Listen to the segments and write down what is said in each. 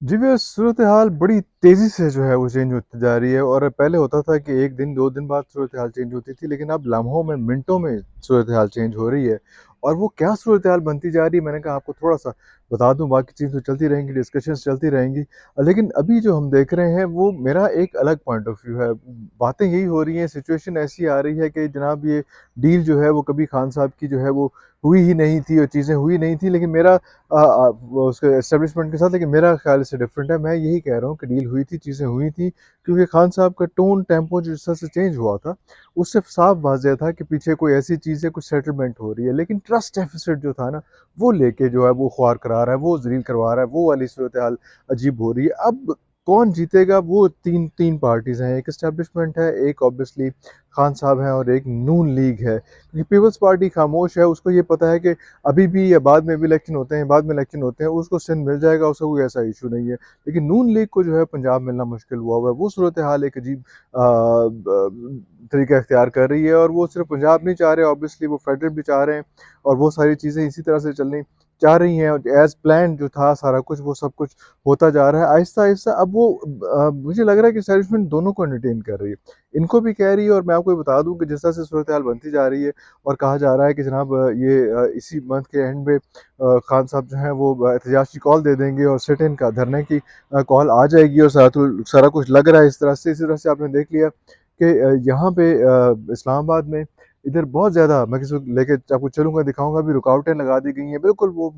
जी, वो सूरत-ए-हाल बड़ी तेज़ी से जो है वो चेंज होती जा रही है और पहले होता था कि 1 दिन, 2 दिन बाद सूरत-ए-हाल चेंज होती थी, लेकिन अब लम्हों में, मिनटों में सूरत-ए-हाल चेंज हो रही है। और वो क्या सूरत-ए-हाल बनती जा रही है, मैंने कहा आपको थोड़ा-सा बता दूँ, बाकी चीज़ें तो चलती रहेंगी, डिस्कशंस चलती रहेंगी। लेकिन अभी जो हम देख रहे हैं, वो मेरा एक अलग पॉइंट ऑफ व्यू है। बातें यही हो रही हैं, सिचुएशन ऐसी आ रही है कि जनाब ये डील जो है, वो कभी खान साहब की जो है वो हुई ही नहीं थी और चीज़ें हुई नहीं थी, लेकिन मेरा वो उसके एस्टेब्लिशमेंट के साथ, लेकिन मेरा ख़्याल इससे डिफरेंट है। मैं यही कह रहा हूँ कि डील हुई थी, चीज़ें हुई थी, क्योंकि खान साहब का टोन, टेम्पो जिस तरह से चेंज हुआ था, उससे साफ वाज़ेह था कि पीछे कोई ऐसी चीज़ है, कुछ सेटलमेंट हो रही है। लेकिन ट्रस्ट डेफ़िसिट जो था ना, वो लेके जो है वो ख़्वार करा रहा है, वो ज़लील करवा रहा है, वो वाली सूरत-ए-हाल अजीब हो रही है। अब कौन जीतेगा, वो 3 पार्टीज़ हैं, एक एस्टेब्लिशमेंट है, एक ऑब्वियसली खान साहब हैं और एक नून लीग है। क्योंकि पीपल्स पार्टी खामोश है, उसको ये पता है कि अभी भी या बाद में भी इलेक्शन होते हैं, बाद में इलेक्शन होते हैं, उसको सिंध मिल जाएगा, उसका कोई ऐसा इश्यू नहीं है। लेकिन नून लीग को जो है पंजाब मिलना मुश्किल हुआ है, वो सूरत-ए-हाल एक अजीब तरीका इख्तियार कर रही है और वो सिर्फ़ पंजाब नहीं चाह रहे, ऑब्वियसली वो फेडरल भी चाह रहे हैं और वो सारी चीज़ें इसी तरह से चलनी चाह रही हैं और एज़ प्लान्ड जो था सारा कुछ, वो सब कुछ होता जा रहा है। आहिस्ता-आहिस्ता अब वो मुझे लग रहा है कि एस्टेब्लिशमेंट दोनों को एंटरटेन कर रही है। इनको भी कह रही है और मैं आपको ये बता दूँ कि जिस तरह से सूरत-ए-हाल बनती जा रही है और कहा जा रहा है कि जनाब इसी मंथ के एंड में खान साहब जो हैं वो एहतजाज की कॉल दे देंगे और सिट इन का धरने की कॉल आ जाएगी और सारा कुछ लग रहा है इस तरह से। इसी तरह से आपने देख लिया कि यहाँ पे इस्लामाबाद में इधर बहुत ज़्यादा, मैं किसी को लेके आपको चलूँगा, दिखाऊँगा भी, रुकावटें लगा दी गई हैं। बिल्कुल वो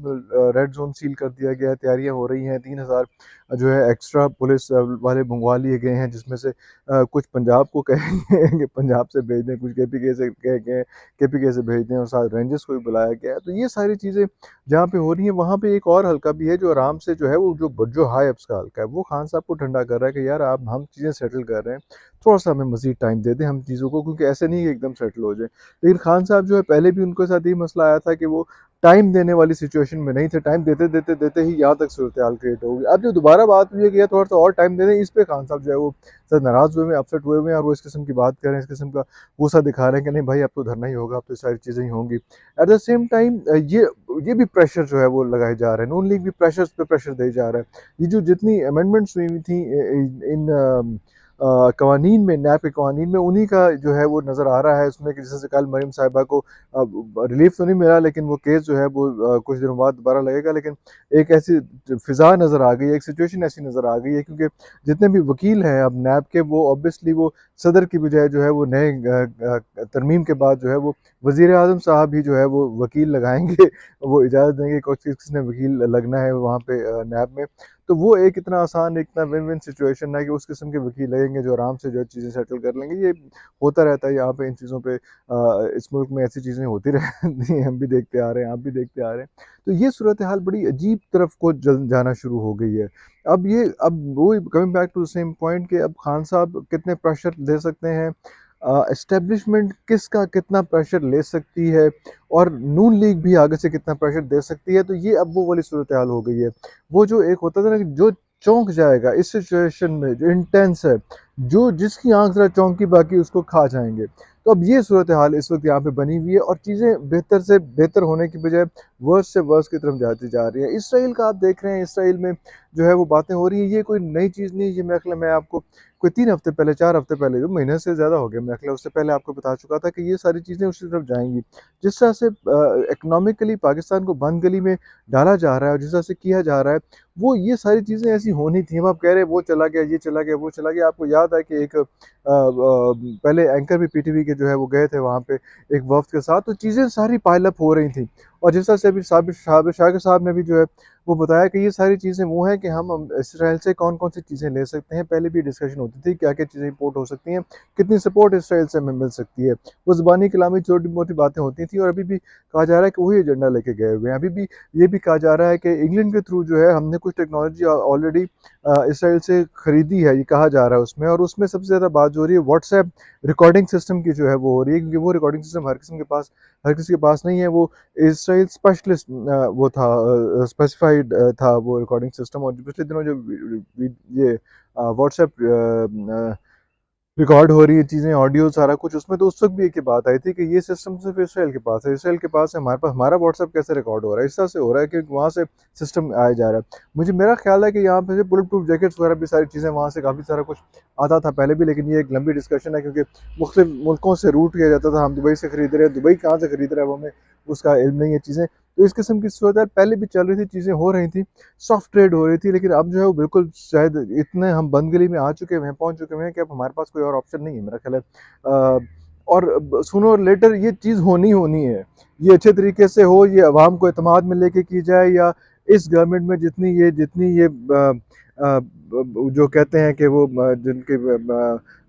रेड ज़ोन सील कर दिया गया है, तैयारियाँ हो रही हैं, 3000 जो है एक्स्ट्रा पुलिस वाले मंगवा लिए गए हैं, जिसमें से कुछ पंजाब को कहेंगे कि पंजाब से भेज दें, कुछ केपीके से कह के केपीके से भेज दें और साथ रेंजर्स को भी बुलाया गया है। तो ये सारी चीज़ें जहाँ पे हो रही हैं, वहाँ पे एक और हलका भी है जो आराम से जो है वो जो हाई अप्स का हलका है, वो खान साहब को ठंडा कर रहा है कि यार आप हम चीज़ें सेटल कर रहे हैं, थोड़ा-सा हमें मज़ीद टाइम दे दें हम चीज़ों को, क्योंकि ऐसे नहीं है एकदम सेटल हो जाए। लेकिन खान साहब जो है पहले भी उनके साथ यही मसला आया था कि वो टाइम देने वाली सिचुएशन में नहीं थे, टाइम देते ही यहाँ तक सूरत-ए-हाल क्रिएट हो गई। अब जो दोबारा बात हुई है कि यार थोड़ा-सा और टाइम दे दें, इस पे खान साहब जो है वो सर नाराज़ हुए हैं, अपसेट हुए हुए हैं और वो इस किस्म की बात कर रहे हैं, इस किस्म का गुस्सा दिखा रहे हैं कि नहीं भाई अब तो धरना ही होगा, अब तो सारी चीज़ें ही होंगी। एट द सेम टाइम ये भी प्रेशर जो है वो लगाए जा रहे हैं, नून लीग भी प्रेशर्स पे प्रेशर दे जा रहा है। ये जो जितनी अमेंडमेंट्स हुई हुई थी इन कवानीन में, नैब के कवानीन में, उन्हीं का जो है वो नज़र आ रहा है उसमें कि जैसे कल मरीम साहिबा को रिलीफ तो नहीं मिला, लेकिन वो केस जो है वो कुछ दिनों बाद दोबारा लगेगा। लेकिन एक ऐसी फ़िज़ा नज़र आ गई है, एक सिचुएशन ऐसी नज़र आ गई है, क्योंकि जितने भी वकील हैं अब नैब के, वो ऑब्वियसली वो सदर की बजाय जो है वो नए तरमीम के बाद जो है वो वज़ीर-ए-आज़म साहब ही जो है वो वकील लगाएँगे, वो इजाज़त देंगे कि किसने वकील लगना है वहाँ पे नैब में। तो वो एक इतना आसान, इतना विन-विन सिचुएशन है कि उस किस्म के वकील लगेंगे जो आराम से जो है चीज़ें सेटल कर लेंगे। ये होता रहता है यहाँ पे इन चीज़ों पे, इस मुल्क में ऐसी चीज़ें होती रहती हैं, हम भी देखते आ रहे हैं, आप भी देखते आ रहे हैं। तो ये सूरत-ए-हाल बड़ी अजीब तरफ को जल जाना शुरू हो गई है। अब वही coming back to the same point कि अब खान साहब कितने प्रेशर दे सकते हैं, एस्टेब्लिशमेंट किसका कितना प्रेशर ले सकती है और नून लीग भी आगे से कितना प्रेशर दे सकती है, तो ये अब वो वाली सूरत-ए-हाल हो गई है। वो जो एक होता था ना कि जो चौंक जाएगा इस सिचुएशन में, जो इंटेंस है, जो जिसकी आँख ज़रा चौंकी बाकी उसको खा जाएँगे। तो अब ये सूरत-ए-हाल इस वक़्त यहाँ पे बनी हुई है और चीज़ें बेहतर से बेहतर होने की बजाय वर्स्ट से वर्स्ट की तरफ जाती जा रही है। इसराइल का आप देख रहे हैं, इसराइल में जो है वो बातें हो रही हैं, ये कोई नई चीज़ नहीं है, ये मेरे ख़्याल मैं आपको कोई 3 हफ़्ते पहले, 4 हफ़्ते पहले, जो महीने से ज़्यादा हो गया मेरे ख़्याल, उससे पहले आपको बता चुका था कि ये सारी चीज़ें उसी तरफ जाएँगी। जिस तरह से इकोनॉमिकली पाकिस्तान को बंद गली में डाला जा रहा है और जिस तरह से किया जा रहा है, वो ये सारी चीज़ें ऐसी होनी थी। अब आप कह रहे हैं वो चला गया, ये चला गया, वो चला गया। आपको याद है कि एक पहले एंकर भी पीटीवी के जो है वो गए थे वहाँ पे एक वफ़्द के साथ, तो चीज़ें सारी पाइल अप हो रही थी। और जिस तरह से अभी शाकिर साहब ने भी जो है वो बताया कि ये सारी चीज़ें वो हैं कि हम इसराइल से कौन-कौन सी चीज़ें ले सकते हैं। पहले भी डिस्कशन होती थी, क्या-क्या चीज़ें इम्पोर्ट हो सकती हैं, कितनी सपोर्ट इसराइल से हमें मिल सकती है। वो ज़ुबानी कलामी छोटी-मोटी बातें होती थी और अभी भी कहा जा रहा है कि वही एजेंडा लेके गए हुए हैं। अभी भी ये भी कहा जा रहा है कि इंग्लैंड के थ्रू जो है हमने कुछ टेक्नोलॉजी ऑलरेडी इसराइल से खरीदी है, ये कहा जा रहा है उसमें, और उसमें सबसे ज़्यादा बात जो हो रही है व्हाट्सएप रिकॉर्डिंग सिस्टम की जो है वो हो रही है, क्योंकि वो रिकॉर्डिंग सिस्टम हर किसी के पास नहीं है। वो इसराइल स्पेशलिस्ट वो था, स्पेसिफाइड था वो रिकॉर्डिंग सिस्टम। और पिछले दिनों जो ये व्हाट्सएप रिकॉर्ड हो रही है चीज़ें, ऑडियो सारा कुछ उसमें, तो उस वक़्त भी एक ही बात आई थी कि ये सिस्टम सिर्फ़ इसराइल के पास है। इसराइल के पास है, हमारे पास हमारा व्हाट्सएप कैसे रिकॉर्ड हो रहा है? इस तरह से हो रहा है कि वहाँ से सिस्टम आया जा रहा है। मुझे मेरा ख़्याल है कि यहाँ पे बुलेट प्रूफ जैकेट्स वगैरह भी सारी चीज़ें वहाँ से काफ़ी सारा कुछ आता था पहले भी, लेकिन ये एक लंबी डिस्कशन है क्योंकि मुख्तलिफ मुल्कों से रूट किया जाता था। हम दुबई से खरीद रहे हैं, दुबई कहाँ से खरीद रहा है वो हमें उसका इल्म नहीं है चीज़ें। तो इस किस्म की सूरत पहले भी चल रही थी, चीज़ें हो रही थी, सॉफ्ट ट्रेड हो रही थी, लेकिन अब जो है वो बिल्कुल शायद इतने हम बंद गली में आ चुके हैं, पहुँच चुके हैं कि अब हमारे पास कोई और ऑप्शन नहीं है मेरा ख़्याल है। और सूनर और लेटर ये चीज़ होनी होनी है। ये अच्छे तरीके से हो, ये अवाम को एतमाद में लेके की जाए, या इस गवर्नमेंट में जितनी ये जो कहते हैं कि वो जिनके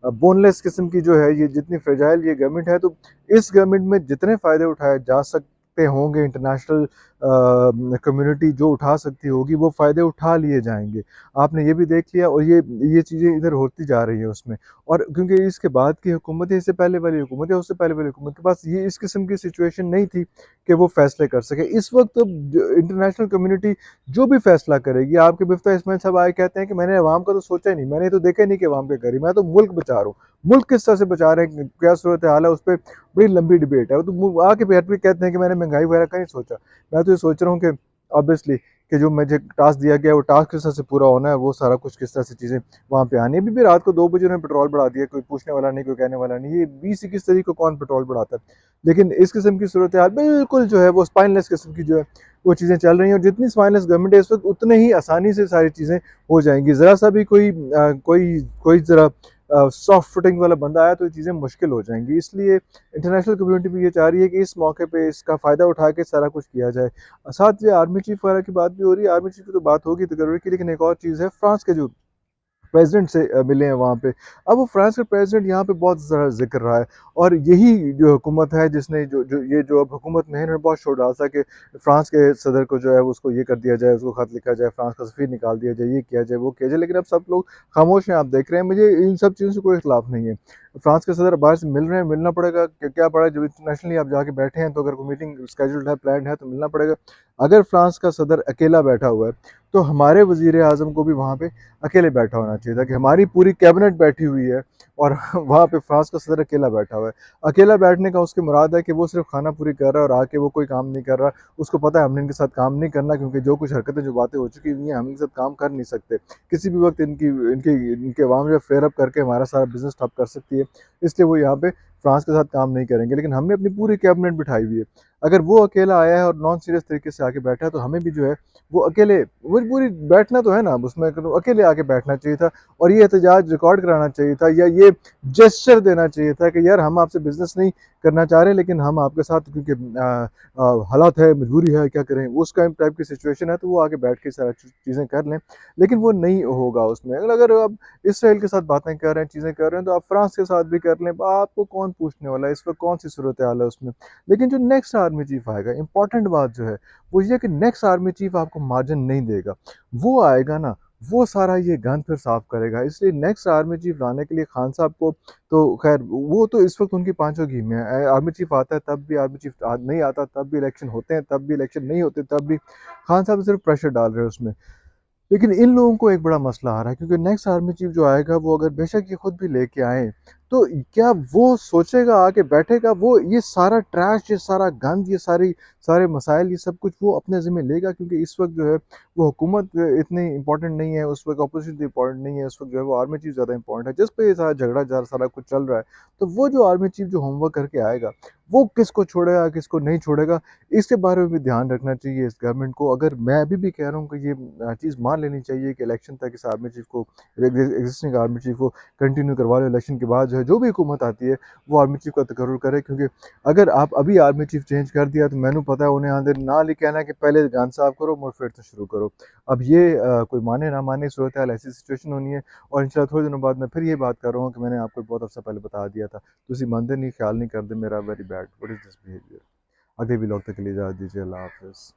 बोनलेस किस्म की जो है, ये जितनी फ्रेजाइल ये गवर्नमेंट है, तो इस गवर्नमेंट में जितने फ़ायदे उठाए जा सकते होंगे, इंटरनेशनल कम्युनिटी जो उठा सकती होगी वो फ़ायदे उठा लिए जाएँगे। आपने ये भी देख लिया, और ये चीज़ें इधर होती जा रही हैं उसमें। और क्योंकि इसके बाद की हुकूमत है, इससे पहले वाली हुकूमत है, उससे पहले वाली हुकूमत के पास ये इस किस्म की सिचुएशन नहीं थी कि वो फ़ैसले कर सके। इस वक़्त इंटरनेशनल कम्युनिटी जो भी फ़ैसला करेगी, आपके मुफ्ती इस्माइल साहब आए कहते हैं कि मैंने अवाम का तो सोचा ही नहीं, मैंने तो देखा ही नहीं कि अवाम क्या कर रही है, मैं तो मुल्क बचा रहा हूँ। मुल्क किस तरह से बचा रहे हैं, क्या सूरत हाल है, उस पे बड़ी लंबी डिबेट है। वो तो आके बैठ के कहते हैं कि मैंने महंगाई वगैरह का नहीं सोचा। मैं तो ये सोच रहा हूँ कि ऑब्वियसली कि जो मुझे टास्क दिया गया है वो टास्क किस तरह से पूरा होना है, वो सारा कुछ किस तरह से चीज़ें वहाँ पे आनी है। अभी भी रात को 2 बजे उन्होंने पेट्रोल बढ़ा दिया, कोई पूछने वाला नहीं, कोई कहने वाला नहीं। ये 20-21 तारीख को कौन पेट्रोल बढ़ाता है? लेकिन इस किस्म की सूरत हाल बिल्कुल जो है वो स्पाइनलेस किस्म की जो है वो चीज़ें चल रही हैं, और जितनी स्पाइनलेस गवर्नमेंट है इस वक्त, उतने ही आसानी से सारी चीज़ें हो जाएंगी। ज़रा सा भी कोई ज़रा सॉफ्ट फुटिंग वाला बंदा आया तो ये चीज़ें मुश्किल हो जाएंगी। इसलिए इंटरनेशनल कम्युनिटी भी ये चाह रही है कि इस मौके पे इसका फ़ायदा उठा के सारा कुछ किया जाए। साथ ही आर्मी चीफ वगैरह की बात भी हो रही है, आर्मी चीफ की तो बात होगी ज़रूर की, लेकिन एक और चीज़ है, फ्रांस के जो प्रेसिडेंट से मिले हैं वहाँ पे। अब वो फ्रांस का प्रेसिडेंट यहाँ पे बहुत ज़्यादा ज़िक्र रहा है, और यही जो हुकूमत है जिसने जो अब हुकूमत में है, इन्होंने बहुत शोर डाला था कि फ्रांस के सदर को जो है उसको ये कर दिया जाए, उसको खत लिखा जाए, फ्रांस का सफ़ीर निकाल दिया जाए, ये किया जाए, वो किया जाए, लेकिन अब सब लोग खामोश हैं। आप देख रहे हैं, मुझे इन सब चीज़ों से कोई इख्तिलाफ़ नहीं है। फ्रांस के सदर बाहर से मिल रहे हैं, मिलना पड़ेगा, क्या पड़ा है, जब इंटरनेशनली आप जाके बैठे हैं तो अगर कोई मीटिंग स्केड्यूल्ड है, प्लान्ड है, तो मिलना पड़ेगा। अगर फ्रांस का सदर अकेला बैठा हुआ है, तो हमारे वज़ीर आज़म को भी वहाँ पे अकेले बैठा होना चाहिए था, कि हमारी पूरी कैबिनेट बैठी हुई है और वहाँ पे फ्रांस का सदर अकेला बैठा हुआ है। अकेला बैठने का उसकी मुराद है कि वो सिर्फ खाना पूरी कर रहा है, और आके वो कोई काम नहीं कर रहा। उसको पता है हमने इनके साथ काम नहीं करना, क्योंकि जो कुछ हरकतें, जो बातें हो चुकी हुई हैं, हम इनके साथ काम कर नहीं सकते। किसी भी वक्त इनकी इनकी इनके अवाम जो फ्लेयर अप करके हमारा सारा बिजनेस ठप कर सकती है, इसलिए वो यहाँ पे फ्रांस के साथ काम नहीं करेंगे। लेकिन हमने अपनी पूरी कैबिनेट बिठाई हुई है। अगर वो अकेला आया है और नॉन सीरियस तरीके से आके बैठा है, तो हमें भी जो है वो अकेले, मजबूरी बैठना तो है ना, अब उसमें अकेले आके बैठना चाहिए था, और ये एहतजाज रिकॉर्ड कराना चाहिए था, या ये जेस्चर देना चाहिए था कि यार हम आपसे बिजनेस नहीं करना चाह रहे, लेकिन हम आपके साथ क्योंकि हालात है, मजबूरी है, क्या करें, उस टाइप की सिचुएशन है, तो वो आके बैठ के सारा चीज़ें कर लें। लेकिन वो नहीं होगा उसमें। अगर आप इसराइल के साथ बातें कर रहे हैं, चीज़ें कर रहे हैं, तो आप फ्रांस के साथ भी कर लें, आपको कौन पूछने वाला है, इस वक्त कौन सी सूरत हाल है उसमें। लेकिन जो नेक्स्ट आर्मी चीफ आएगा, इंपॉर्टेंट बात जो है वो ये कि नेक्स्ट आर्मी चीफ आपको मार्जिन नहीं देगा। वो आएगा ना, वो सारा ये गंद फिर साफ करेगा। इसलिए नेक्स्ट आर्मी चीफ लाने के लिए खान साहब को, तो खैर वो तो इस वक्त उनकी पांचों घी में है। आर्मी चीफ आता है तब भी, आर्मी चीफ नहीं आता तब भी, इलेक्शन होते हैं तब भी, इलेक्शन नहीं होते तब भी, खान साहब सिर्फ प्रेशर डाल रहे हैं उसमें। लेकिन इन लोगों को एक बड़ा मसला आ रहा है, क्योंकि नेक्स्ट आर्मी चीफ जो आएगा, वो अगर बेशक ये खुद भी लेके आए, तो क्या वो सोचेगा, आके बैठेगा, वो ये सारा ट्रैश, ये सारा गंद, ये सारे मसाइल, ये सब कुछ वो अपने ज़िम्मे लेगा? क्योंकि इस वक्त जो है वो हुकूमत इतनी इंपॉर्टेंट नहीं है, उस वक्त अपोजिशन इतनी इंपॉर्टेंट नहीं है, इस वक्त जो है वो आर्मी चीफ ज़्यादा इंपॉर्टेंट है, जिस पे ये सारा झगड़ा सारा कुछ चल रहा है। तो वो जो आर्मी चीफ जो होमवर्क करके आएगा, वो किसको छोड़ेगा, किसको नहीं छोड़ेगा, इसके बारे में भी ध्यान रखना चाहिए इस गवर्नमेंट को। अगर मैं अभी भी कह रहा हूँ कि ये चीज़ मान लेनी चाहिए कि इलेक्शन तक इस आर्मी चीफ को, एग्जिस्टिंग आर्मी चीफ को कंटिन्यू करवा लो। इलेक्शन के बाद जो है जो भी हुकूमत आती है, वो आर्मी चीफ का तकर्रुर करे, क्योंकि अगर आप अभी आर्मी चीफ चेंज कर दिया, तो मैंने पता है उन्हें आंदर ना लिख कहना है कि पहले गन साफ करो और फिर से शुरू करो। अब ये कोई माने ना माने सूरत हाल, ऐसी सिचुएशन होनी है। और इंशाल्लाह थोड़े दिनों बाद मैं फिर ये बात कर रहा हूँ कि मैंने आपको बहुत अर्सा पहले बता दिया था, तुसी मनते नहीं, ख्याल नहीं करते मेरा, very bad, what is this behaviour. अगले व्लॉग तक के लिए इजाज़त दीजिए, अल्लाह हाफ़िज़।